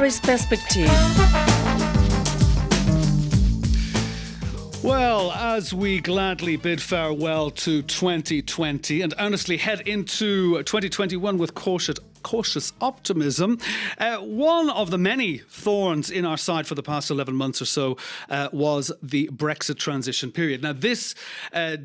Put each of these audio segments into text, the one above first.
Paris Perspective. Well, as we gladly bid farewell to 2020 and earnestly head into 2021 with cautious optimism, one of the many thorns in our side for the past 11 months or so was the Brexit transition period. Now, this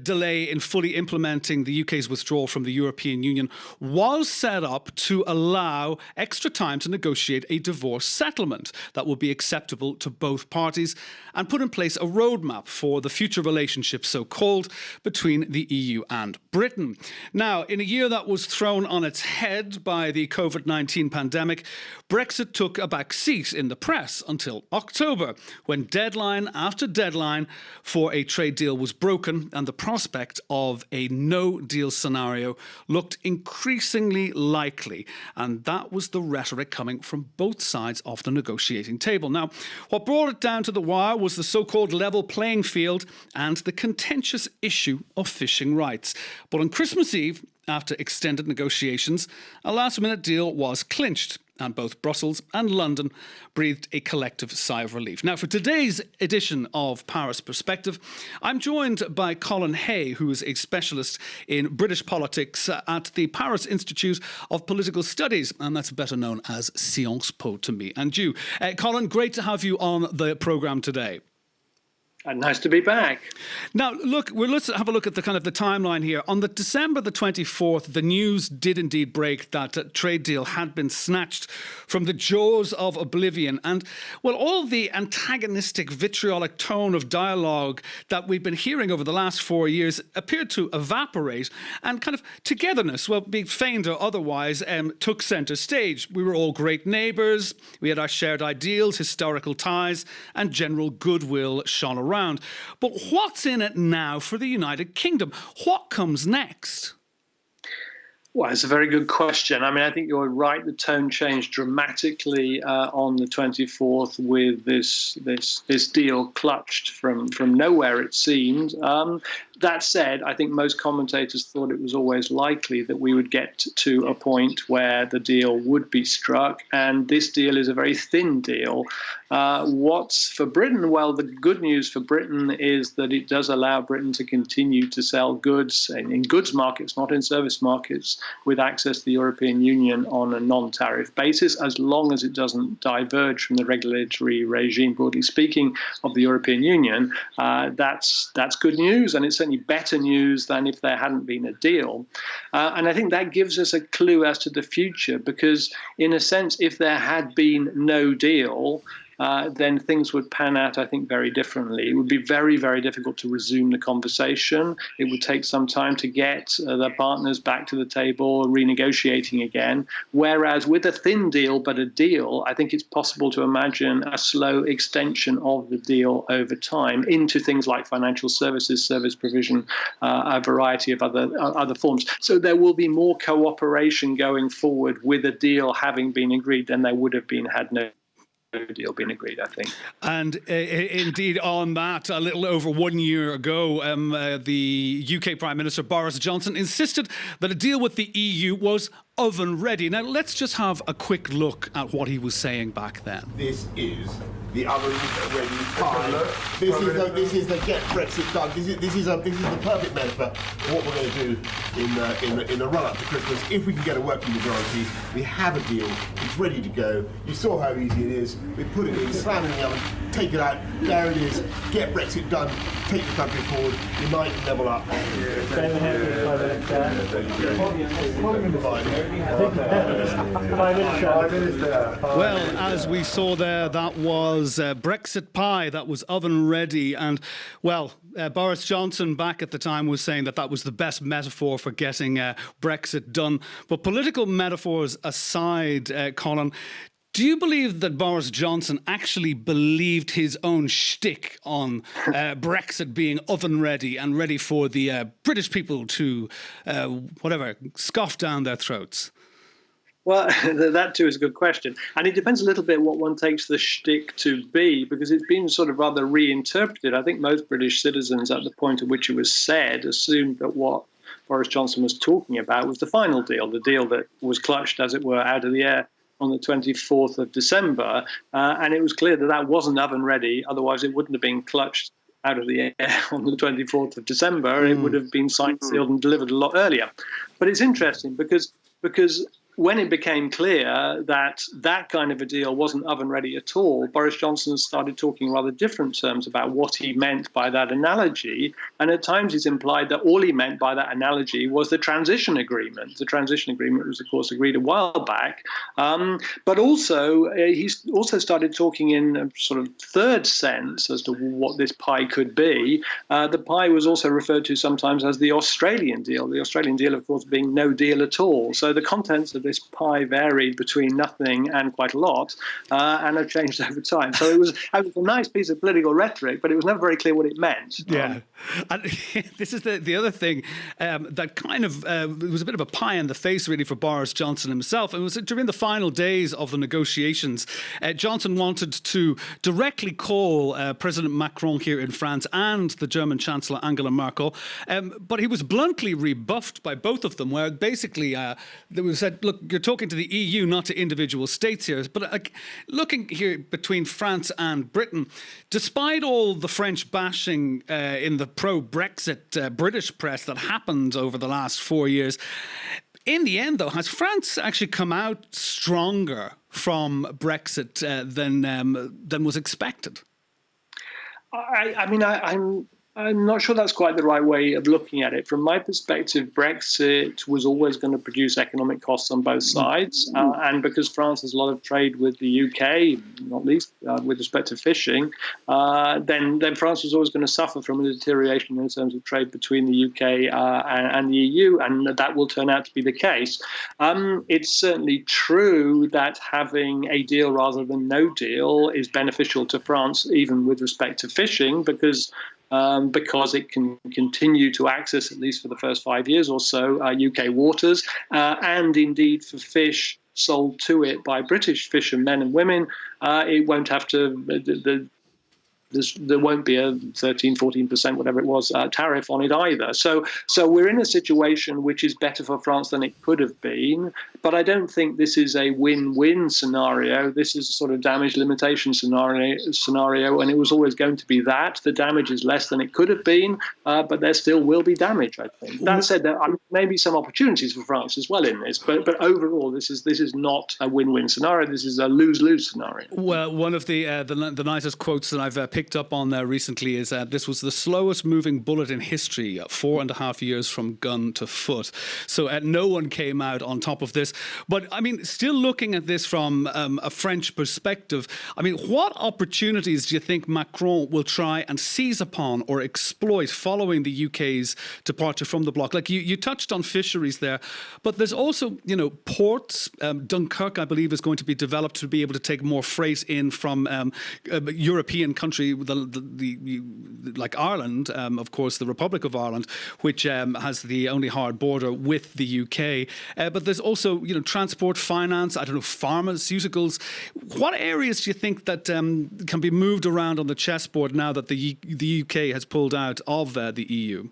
delay in fully implementing the UK's withdrawal from the European Union was set up to allow extra time to negotiate a divorce settlement that would be acceptable to both parties and put in place a roadmap for the future relationship, so-called, between the EU and Britain. Now, in a year that was thrown on its head by the COVID-19 pandemic, Brexit took a back seat in the press until October, when deadline after deadline for a trade deal was broken and the prospect of a no-deal scenario looked increasingly likely. And that was the rhetoric coming from both sides of the negotiating table. Now, what brought it down to the wire was the so-called level playing field and the contentious issue of fishing rights. But on Christmas Eve, after extended negotiations, a last-minute deal was clinched, and both Brussels and London breathed a collective sigh of relief. Now, for today's edition of Paris Perspective, I'm joined by Colin Hay, who is a specialist in British politics at the Paris Institute of Political Studies, and that's better known as Sciences Po to me and you. Colin, great to have you on the programme today. Nice to be back. Now, look, let's have a look at the timeline here. On the December the 24th, the news did indeed break that a trade deal had been snatched from the jaws of oblivion. And, well, all the antagonistic, vitriolic tone of dialogue that we've been hearing over the last 4 years appeared to evaporate, and kind of togetherness, well, be feigned or otherwise, took centre stage. We were all great neighbours. We had our shared ideals, historical ties, and general goodwill shone around. But what's in it now for the United Kingdom? What comes next? Well, it's a very good question. I mean, I think you're right. The tone changed dramatically on the 24th with this deal clutched from nowhere, it seemed. That said, I think most commentators thought it was always likely that we would get to a point where the deal would be struck, and this deal is a very thin deal. What's for Britain? Well, the good news for Britain is that it does allow Britain to continue to sell goods in goods markets, not in service markets, with access to the European Union on a non-tariff basis, as long as it doesn't diverge from the regulatory regime, broadly speaking, of the European Union. That's good news, and it's certainly better news than if there hadn't been a deal. And I think that gives us a clue as to the future, because in a sense, if there had been no deal, then things would pan out, I think, very differently. It would be very, very difficult to resume the conversation. It would take some time to get the partners back to the table, renegotiating again. Whereas with a thin deal, but a deal, I think it's possible to imagine a slow extension of the deal over time into things like financial services, service provision, a variety of other forms. So there will be more cooperation going forward with a deal having been agreed than there would have been had no deal been agreed, I think. And indeed, on that, a little over 1 year ago, the UK Prime Minister Boris Johnson insisted that a deal with the EU was oven ready. Now, let's just have a quick look at what he was saying back then. This is the oven ready pie. This is the get Brexit done. This is the perfect metaphor for what we're going to do in the run up to Christmas. If we can get a working majority, we have a deal. It's ready to go. You saw how easy it is. We put it in, slam it in the oven, take it out. There it is. Get Brexit done. Take the country forward. Unite, level up. Well, as we saw there, that was Brexit pie, that was oven ready. And, well, Boris Johnson back at the time was saying that was the best metaphor for getting Brexit done. But political metaphors aside, Colin, do you believe that Boris Johnson actually believed his own shtick on Brexit being oven ready and ready for the British people to, scoff down their throats? Well, that too is a good question. And it depends a little bit what one takes the shtick to be, because it's been sort of rather reinterpreted. I think most British citizens at the point at which it was said assumed that what Boris Johnson was talking about was the final deal, the deal that was clutched, as it were, out of the air on the 24th of December, and it was clear that that wasn't oven ready. Otherwise, it wouldn't have been clutched out of the air on the 24th of December. It would have been signed, sealed, and delivered a lot earlier. But it's interesting because when it became clear that that kind of a deal wasn't oven ready at all, Boris Johnson started talking rather different terms about what he meant by that analogy. And at times he's implied that all he meant by that analogy was the transition agreement. The transition agreement was, of course, agreed a while back. But also, he's also started talking in a sort of third sense as to what this pie could be. The pie was also referred to sometimes as the Australian deal. The Australian deal, of course, being no deal at all. So the contents of this pie varied between nothing and quite a lot, and have changed over time. So it was a nice piece of political rhetoric, but it was never very clear what it meant. Yeah, and this is the other thing that kind of it was a bit of a pie in the face, really, for Boris Johnson himself. It was during the final days of the negotiations. Johnson wanted to directly call President Macron here in France and the German Chancellor Angela Merkel, but he was bluntly rebuffed by both of them, where basically they said, look, you're talking to the EU, not to individual states here. But looking here between France and Britain, despite all the French bashing in the pro-Brexit British press that happened over the last 4 years, in the end, though, has France actually come out stronger from Brexit than was expected? I'm not sure that's quite the right way of looking at it. From my perspective, Brexit was always going to produce economic costs on both sides. And because France has a lot of trade with the UK, not least with respect to fishing, then France was always going to suffer from a deterioration in terms of trade between the UK and the EU, and that will turn out to be the case. It's certainly true that having a deal rather than no deal is beneficial to France, even with respect to fishing, because it can continue to access, at least for the first 5 years or so, UK waters, and indeed for fish sold to it by British fishermen and women, it won't have to. There won't be a 13, 14%, whatever it was, tariff on it either. So we're in a situation which is better for France than it could have been. But I don't think this is a win-win scenario. This is a sort of damage limitation scenario, and it was always going to be that. The damage is less than it could have been, but there still will be damage, I think. That said, there may be some opportunities for France as well in this, but overall, this is not a win-win scenario. This is a lose-lose scenario. Well, one of the nicest quotes that I've picked up on recently is this was the slowest moving bullet in history, 4.5 years from gun to foot. So no one came out on top of this. But I mean, still looking at this from a French perspective, I mean, what opportunities do you think Macron will try and seize upon or exploit following the UK's departure from the bloc? Like you touched on fisheries there, but there's also, ports. Dunkirk, I believe, is going to be developed to be able to take more freight in from European country, like Ireland, of course, the Republic of Ireland, which has the only hard border with the UK. But there's also, transport, finance, pharmaceuticals. What areas do you think that can be moved around on the chessboard now that the UK has pulled out of the EU?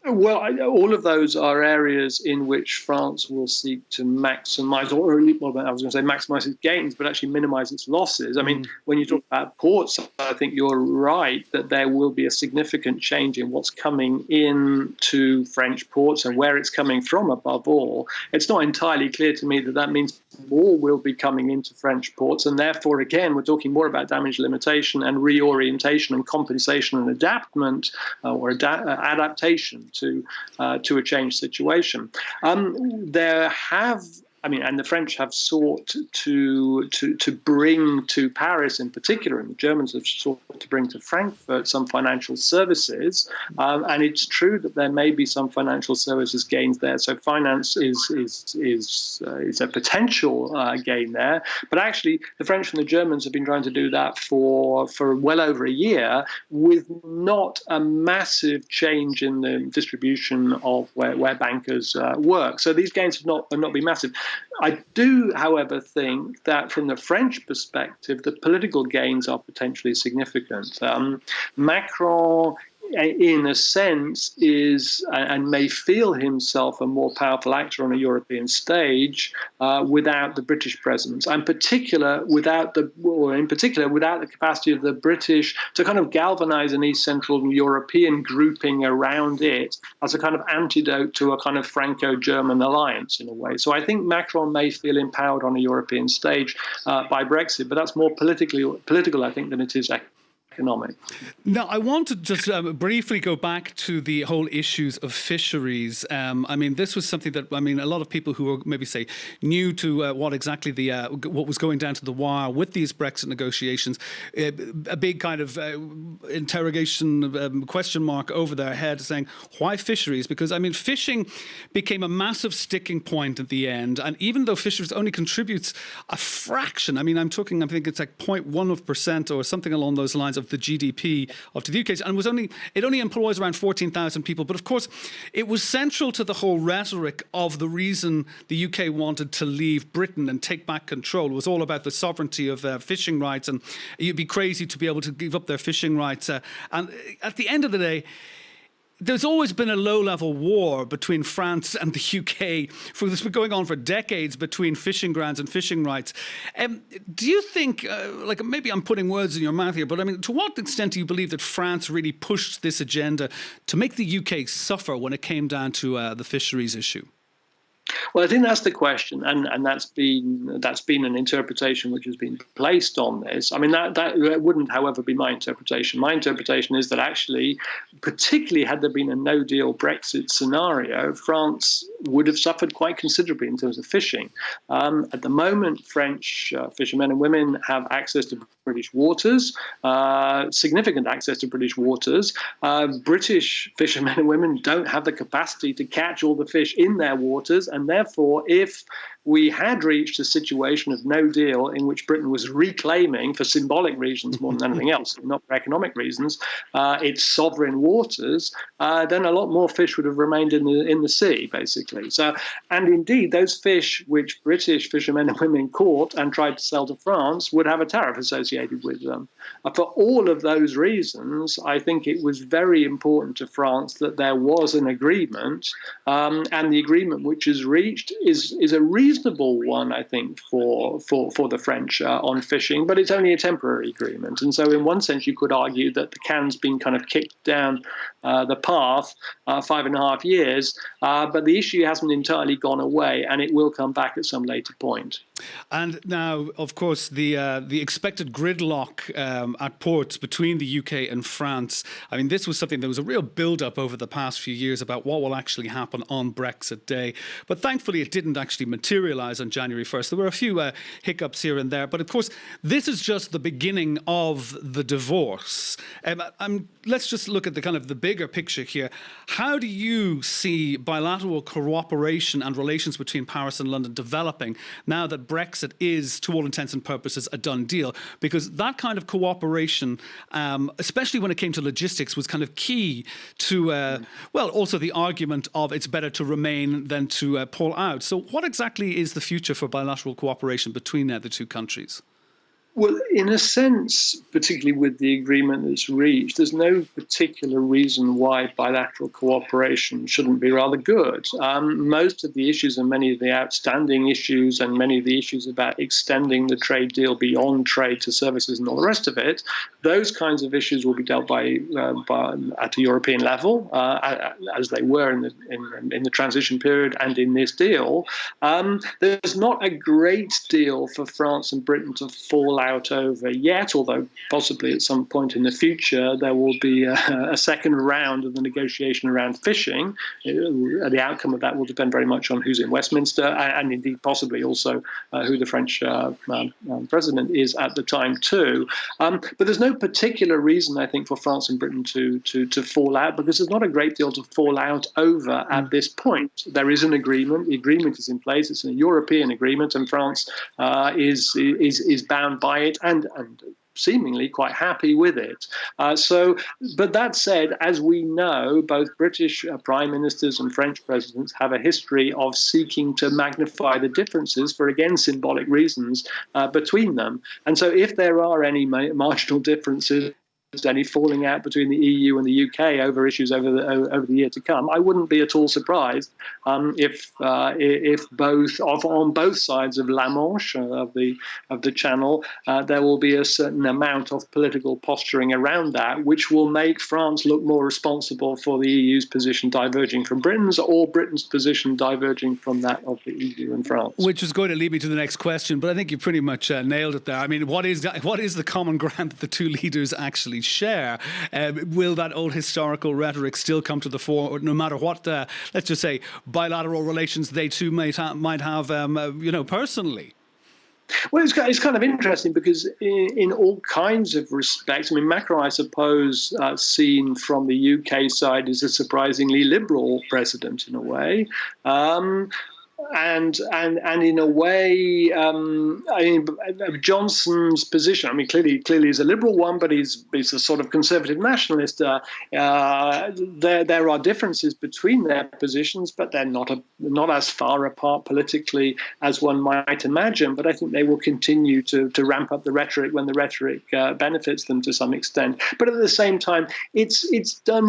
Well, all of those are areas in which France will seek to maximise, maximise its gains, but actually minimise its losses. I mean, when you talk about ports, I think you're right that there will be a significant change in what's coming into French ports and where it's coming from, above all. It's not entirely clear to me that means more will be coming into French ports, and therefore, again, we're talking more about damage limitation and reorientation and compensation and adaptation to a changed situation. And the French have sought to bring to Paris in particular, and the Germans have sought to bring to Frankfurt some financial services. And it's true that there may be some financial services gains there. So finance is a potential gain there. But actually, the French and the Germans have been trying to do that for well over a year, with not a massive change in the distribution of where bankers work. So these gains have not been massive. I do, however, think that from the French perspective, the political gains are potentially significant. Macron in a sense, is and may feel himself a more powerful actor on a European stage without the British presence, and in particular without the capacity of the British to kind of galvanize an East Central European grouping around it as a kind of antidote to a kind of Franco-German alliance in a way. So I think Macron may feel empowered on a European stage by Brexit, but that's more political, I think, than it is economic. Now, I want to just briefly go back to the whole issues of fisheries. I mean, this was something that, I mean, a lot of people who are maybe, say, new to what exactly what was going down to the wire with these Brexit negotiations, a big kind of interrogation, question mark over their head saying, why fisheries? Because, I mean, fishing became a massive sticking point at the end. And even though fisheries only contributes a fraction, I mean, I think it's like 0.1% or something along those lines of the GDP of the UK, and it only employs around 14,000 people. But of course, it was central to the whole rhetoric of the reason the UK wanted to leave Britain and take back control. It was all about the sovereignty of fishing rights, and you'd be crazy to be able to give up their fishing rights. And at the end of the day, there's always been a low-level war between France and the UK. This has been going on for decades between fishing grounds and fishing rights. Do you think, like maybe I'm putting words in your mouth here, but I mean, to what extent do you believe that France really pushed this agenda to make the UK suffer when it came down to the fisheries issue? Well, I think that's the question, and that's been an interpretation which has been placed on this. I mean, that wouldn't, however, be my interpretation. My interpretation is that actually, particularly had there been a no-deal Brexit scenario, France would have suffered quite considerably in terms of fishing. At the moment, French fishermen and women have access to British waters, significant access to British waters. British fishermen and women don't have the capacity to catch all the fish in their waters, and therefore, if we had reached a situation of no deal in which Britain was reclaiming, for symbolic reasons more than anything else, not for economic reasons, its sovereign waters, then a lot more fish would have remained in the sea, basically. So, and indeed, those fish which British fishermen and women caught and tried to sell to France would have a tariff associated with them. For all of those reasons, I think it was very important to France that there was an agreement, and the agreement which is reached is a reasonable one, I think, for the French on fishing, but it's only a temporary agreement. And so in one sense, you could argue that the can's been kind of kicked down the path 5.5 years, but the issue hasn't entirely gone away, and it will come back at some later point. And now, of course, the expected gridlock at ports between the UK and France. I mean, this was something, there was a real build-up over the past few years about what will actually happen on Brexit Day. But thankfully, it didn't actually materialise on January 1st. There were a few hiccups here and there. But of course, this is just the beginning of the divorce. Let's just look at the kind of the bigger picture here. How do you see bilateral cooperation and relations between Paris and London developing now that Brexit is, to all intents and purposes, a done deal? Because that kind of cooperation, especially when it came to logistics, was kind of key to, well, also the argument of it's better to remain than to pull out. So what exactly is the future for bilateral cooperation between the two countries? Well, in a sense, particularly with the agreement that's reached, there's no particular reason why bilateral cooperation shouldn't be rather good. Most of the issues and many of the outstanding issues and many of the issues about extending the trade deal beyond trade to services and all the rest of it, those kinds of issues will be dealt by at a European level, as they were in the transition period and in this deal. There's not a great deal for France and Britain to fall out over yet, although possibly at some point in the future there will be a second round of the negotiation around fishing. The outcome of that will depend very much on who's in Westminster and indeed possibly also who the French president is at the time too. But there's no particular reason, I think, for France and Britain to fall out, because there's not a great deal to fall out over at this point. There is an agreement. The agreement is in place. It's a European agreement, and France is bound by it and seemingly quite happy with it. But that said, as we know, both British prime ministers and French presidents have a history of seeking to magnify the differences for, again, symbolic reasons between them. And so if there are any marginal differences, any falling out between the EU and the UK over issues over the year to come, I wouldn't be at all surprised if both on both sides of La Manche of the Channel there will be a certain amount of political posturing around that, which will make France look more responsible for the EU's position diverging from Britain's, or Britain's position diverging from that of the EU and France. Which is going to lead me to the next question, but I think you pretty much nailed it there. I mean, what is the common ground that the two leaders actually share? Will that old historical rhetoric still come to the fore, no matter what, let's just say, bilateral relations they two might have, personally? Well, it's kind of interesting because in all kinds of respects, I mean, Macron, I suppose, seen from the UK side, is a surprisingly liberal president in a way. And in a way, Johnson's position, I mean, clearly is a liberal one, but he's a sort of conservative nationalist. There are differences between their positions, but they're not as far apart politically as one might imagine. But I think they will continue to ramp up the rhetoric when the rhetoric benefits them to some extent. But at the same time, it's a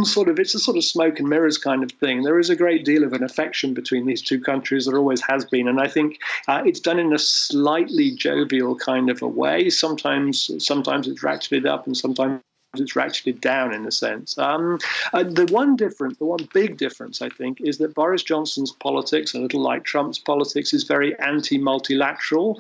sort of smoke and mirrors kind of thing. There is a great deal of an affection between these two countries. There always has been, and I think it's done in a slightly jovial kind of a way. Sometimes it's ratcheted up, and sometimes it's ratcheted down in a sense. The one big difference, I think, is that Boris Johnson's politics, a little like Trump's politics, is very anti-multilateral,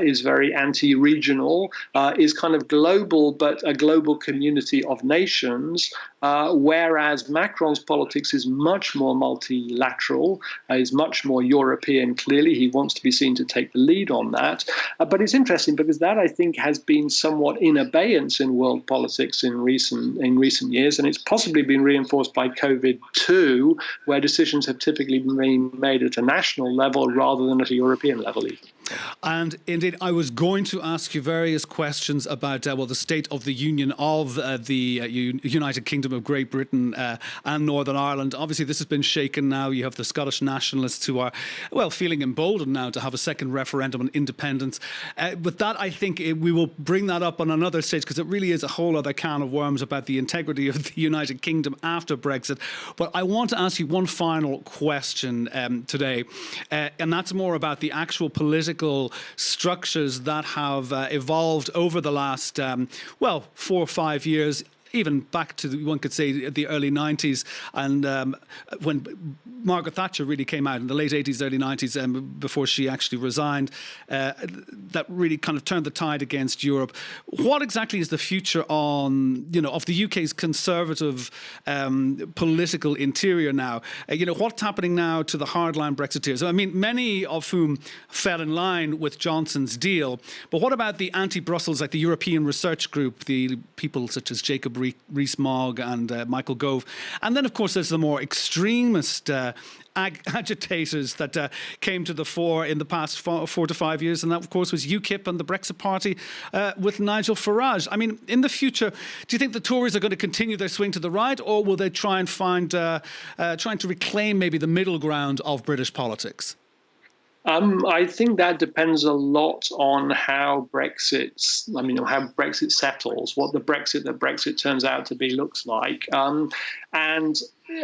is very anti-regional, is kind of global, but a global community of nations, whereas Macron's politics is much more multilateral, is much more European. Clearly, he wants to be seen to take the lead on that. But it's interesting because that, I think, has been somewhat in abeyance in world politics in recent years, and it's possibly been reinforced by COVID too, where decisions have typically been made at a national level rather than at a European level even. And indeed, I was going to ask you various questions about the state of the union of the United Kingdom of Great Britain and Northern Ireland. Obviously, this has been shaken now. You have the Scottish nationalists who are, feeling emboldened now to have a second referendum on independence. But that, I think, we will bring that up on another stage, because it really is a whole other can of worms about the integrity of the United Kingdom after Brexit. But I want to ask you one final question today, and that's more about the actual political structures that have evolved over the last 4 or 5 years, even back to, one could say, the early 90s, and when Margaret Thatcher really came out in the late 80s, early 90s, before she actually resigned, that really kind of turned the tide against Europe. What exactly is the future of the UK's conservative political interior now? What's happening now to the hardline Brexiteers? I mean, many of whom fell in line with Johnson's deal, but what about the anti-Brussels, like the European Research Group, the people such as Jacob Rees-Mogg and Michael Gove? And then, of course, there's the more extremist agitators that came to the fore in the past 4 to 5 years, and that, of course, was UKIP and the Brexit Party with Nigel Farage. I mean, in the future, do you think the Tories are going to continue their swing to the right, or will they try and find, trying to reclaim maybe the middle ground of British politics? I think that depends a lot on how Brexit settles, what the Brexit that Brexit turns out to be looks like. And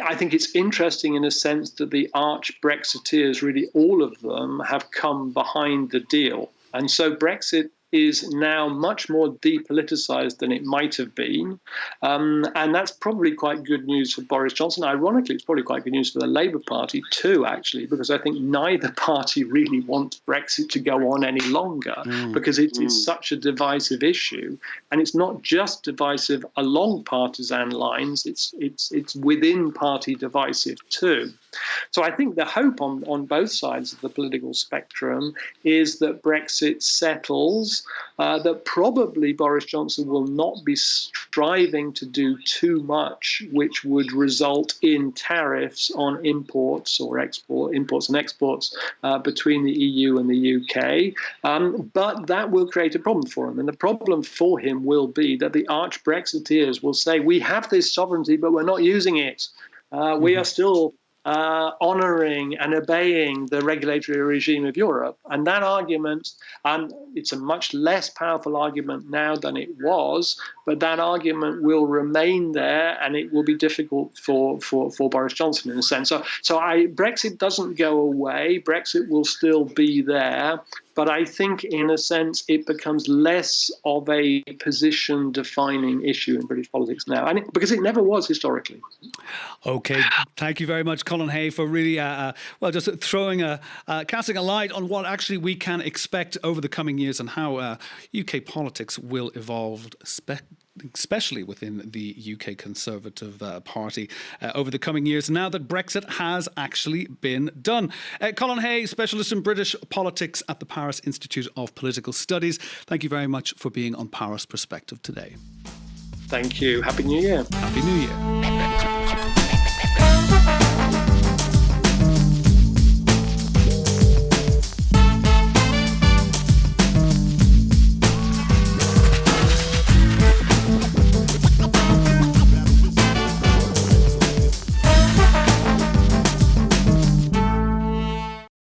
I think it's interesting in a sense that the arch Brexiteers, really all of them, have come behind the deal. And so Brexit is now much more depoliticized than it might have been. And that's probably quite good news for Boris Johnson. Ironically, it's probably quite good news for the Labour Party too, actually, because I think neither party really wants Brexit to go on any longer, because it is such a divisive issue. And it's not just divisive along partisan lines, it's within party divisive too. So I think the hope on both sides of the political spectrum is that Brexit settles, that probably Boris Johnson will not be striving to do too much, which would result in tariffs on imports and exports between the EU and the UK. But that will create a problem for him. And the problem for him will be that the arch Brexiteers will say, we have this sovereignty, but we're not using it. We are still honouring and obeying the regulatory regime of Europe. And that argument, it's a much less powerful argument now than it was, but that argument will remain there, and it will be difficult for Boris Johnson in a sense. So Brexit doesn't go away. Brexit will still be there. But I think, in a sense, it becomes less of a position-defining issue in British politics now, and because it never was historically. Okay, thank you very much, Colin Hay, for really, just casting a light on what actually we can expect over the coming years and how UK politics will evolve, especially within the UK Conservative Party over the coming years, now that Brexit has actually been done. Colin Hay, specialist in British politics at the Paris Institute of Political Studies, thank you very much for being on Paris Perspective today. Thank you. Happy New Year. Happy New Year.